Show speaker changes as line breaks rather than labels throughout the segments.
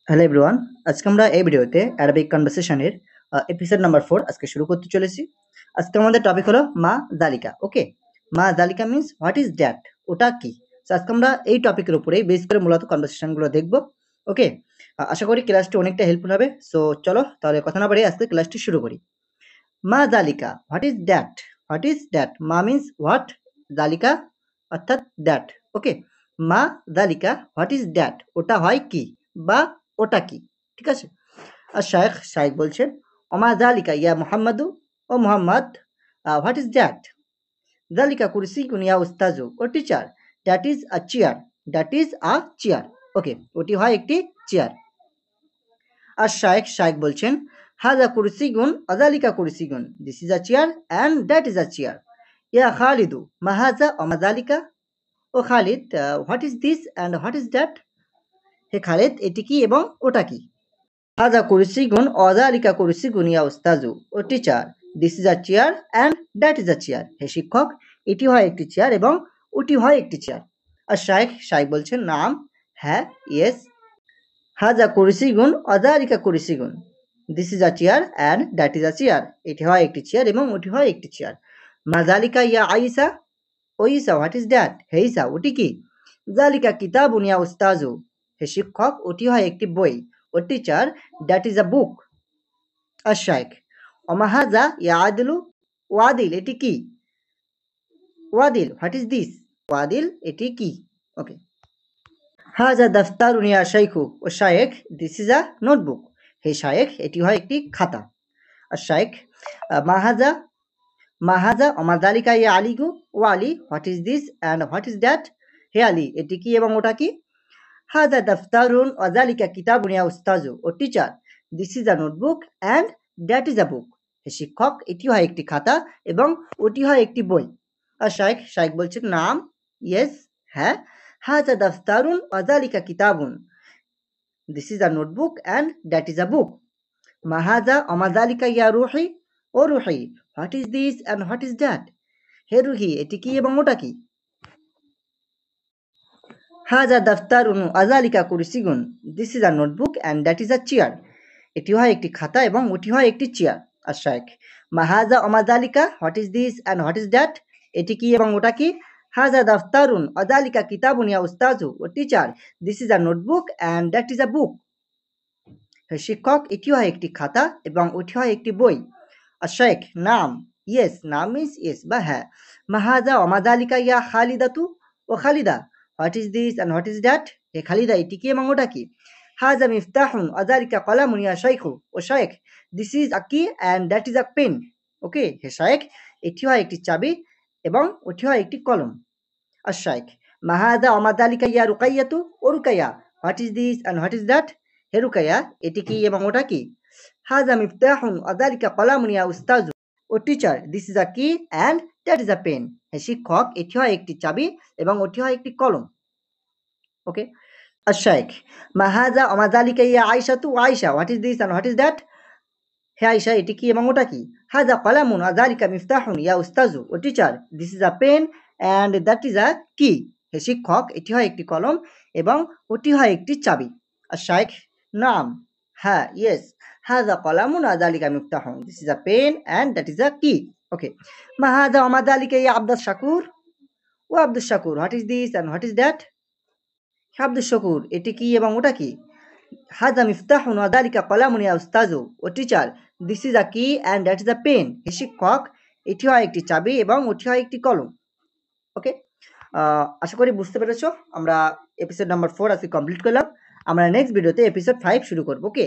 Hello everyone, আজকে আমরা এই ভিডিওতে অ্যারাবিক কনভারসেশনের এপিসোড নাম্বার 4 আজকে শুরু করতে চলেছি। আজকে আমাদের টপিক হলো মা জালিকা। ওকে, মা জালিকা মিন্স হোয়াট ইজ দ্যাট, ওটা কি। তো আজকে আমরা এই টপিকের উপরেই বেস করে মূলত কনভারসেশনগুলো দেখব। ওকে, আশা করি ক্লাসটি অনেকটা হেল্পফুল হবে। সো চলো তাহলে কথা না বাড়িয়ে আজকে ক্লাসটি শুরু করি। মা জালিকা, what is that. What is that, মা মিন্স হোয়াট, জালিকা অর্থাৎ দ্যাট। ওকে, মা জালিকা হোয়াট ইজ দ্যাট, ওটা হয় কি বা ওটা কি। ঠিক আছে। আর শায়েখ বলছেন, ওমা জালিকা ইয়া মুহাম্মাদু, ও মুহাম্মদ, হোয়াট ইজ দ্যাট। জালিকা কুরসিয়ুন ইয়া উস্তাজু, ও teacher, that is a chair. That is a chair. Okay, ওটি হয় একটি চেয়ার। আর শায়েখ বলছেন, হাজা কুরসিগুন আজালিকা কুরসিগুন, this is a chair and that is a chair. ইয়া খালিদু মাহাজা অমাজালিকা, ও Khalid, what is this and what is that. হে খালিদ, এটি কি এবং ওটা কি। হাজা কুরসিগুন অজালিকা কুরসিগুন ইয়া উস্তাজু, ও teacher, this is a chair and that is a chair. হে শিক্ষক, এটি হয় একটি চেয়ার এবং ওটি হয় একটি চেয়ার। আর শায়েখ বলছেন, নাম, হ্যাঁ, ইয়েস। হাজা কুরসিগুন অজালিকা কুরসিগুন, this is a chair and that is a chair. এটি হয় একটি চেয়ার এবং ওটি হয় একটি চেয়ার। মাজালিকা ইয়া আইসা, ও ইসা, হোয়াট ইজ দ্যাট। হে ইসা, ওটি কি। জালিকা কিতাবুন ইয়া উস্তাজু, হে শিক্ষক, ওটি হয় একটি বই। O teacher, that is a book. আর শায়েখ, অমাহাজা ইয়া আদিলু, ওয়াদিল, এটি কি। ওয়াদিল, হোয়াট ইজ দিস। ওয়াদিল, এটি কি। ওকে, হাজা দাফতারুন ইয়া শাইখু, O Shaikh, this is a notebook. হে শায়েখ, এটি হয় একটি খাতা। আর শায়েখ, মাহাজা মাহাজা অমাদালিকা ইয়া আলিগু, O Ali, what is this and what is that. হে আলী, এটি কি এবং ওটা কি। হাজা দাফতারুন ওয়াজালিকা কিতাবুন ইয়া উস্তাজু, ও teacher, this is a notebook and that is a book. হে শিক্ষক, এটি হয় একটি খাতা এবং ওটি হয় একটি বই। আর শায়েখ বলছেন, নাম, ইয়েস, হ্যাঁ। হাজা দাফতারুন ওয়াজালিকা কিতাবুন, this is a notebook and that is a book. মাহাজা অমাজালিকা ইয়া Ruhi, O Ruhi, what is this and what is that. হে রুহি, এটি কি এবং ওটা কি। হাজা দাফতারুন আজালিকা কুরসিগুন, this is a notebook and that is a chair. এটি হয় একটি খাতা এবং ওটি হয় একটি চেয়ার। আর শায়েখ, মাহাজা অমাজালিকা, what is this and what is that. এটি কি এবং ওটা কি। হাজা দাফতারুন আজালিকা কিতাবুন ইয়া উস্তাজু, ও teacher, this is a notebook and that is a book. শিক্ষক, এটি হয় একটি খাতা এবং ওটি হয় একটি বই। আর শায়েখ, নাম, ইয়েস, নাম মিন্স ইয়েস বা হ্যাঁ। মাহাজা অমাজালিকা ইয়া খালিদাতু, O Khalida, what is this and what is that. হে খালিদা, এটি কি এবং ওটা কি। হাজা মিফতাহুন আজালিকা কলামুন ইয়া শাইখু, O Shaikh, this is a key and that is a pen. Okay, হে শায়েখ, এটি হয় একটি চাবি এবং ওটি হয় একটি কলম। আর শায়েখ, মাহাজা অমাজালিকা ইয়া রুকাইয়াতু, O Ruqaiya, what is this and what is that. হে রুকাইয়া, এটি কি এবং ওটা কি। হাজা মিফতাহুন আজালিকা কলামুন ইয়া উস্তাজু, ও teacher, this is a key and that is a pen. হে শিক্ষক, এটি হয় একটি চাবি এবং ওটি হয় একটি কলম। ওকে। আর শায়েখ, মাহাজা অমাজালিকা ইয়া আয়শাতু, Ayesha, what is this and what is that. হে আয়শা, এটি কি এবং ওটা কি। হাজা কলামুন আজালিকা মিফতাহুন ইয়া উস্তাজু, ও teacher, this is a pen and that is a key. হে শিক্ষক, এটি হয় একটি কলম এবং ওটি হয় একটি চাবি। আর শায়েখ, নাম, হ্যাঁ, ইয়েস। হাজা কলামুন আজালিকা মিফতাহুন, this is a pen and that is a key. Okay, মাহাজা অমাজালিকা ইয়া Abdus Shakur, O Abdus Shakur, what is this and what is that. হে আব্দুস শাকুর, এটি কি এবং ওটা কি। হাজা মিফতাহুন ওয়াজালিকা কলামুন ইয়া উস্তাজু, ও teacher, this is a key and that is a pen. হে শিক্ষক, এটি হয় একটি চাবি এবং ওটি হয় একটি কলম। ওকে, আশা করি বুঝতে পেরেছো। আমরা এপিসোড নাম্বার 4 আজকে কমপ্লিট করলাম। আমরা নেক্সট ভিডিওতে এপিসোড 5 শুরু করবো। ওকে,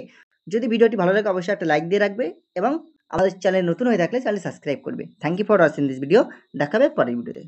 যদি ভিডিওটি ভালো লাগে অবশ্যই একটা লাইক দিয়ে রাখবে এবং আমাদের চ্যানেল নতুন হয়ে থাকলে চ্যানেল সাবস্ক্রাইব করবে। Thank you for watching this video. দেখাবে পরের ভিডিওতে।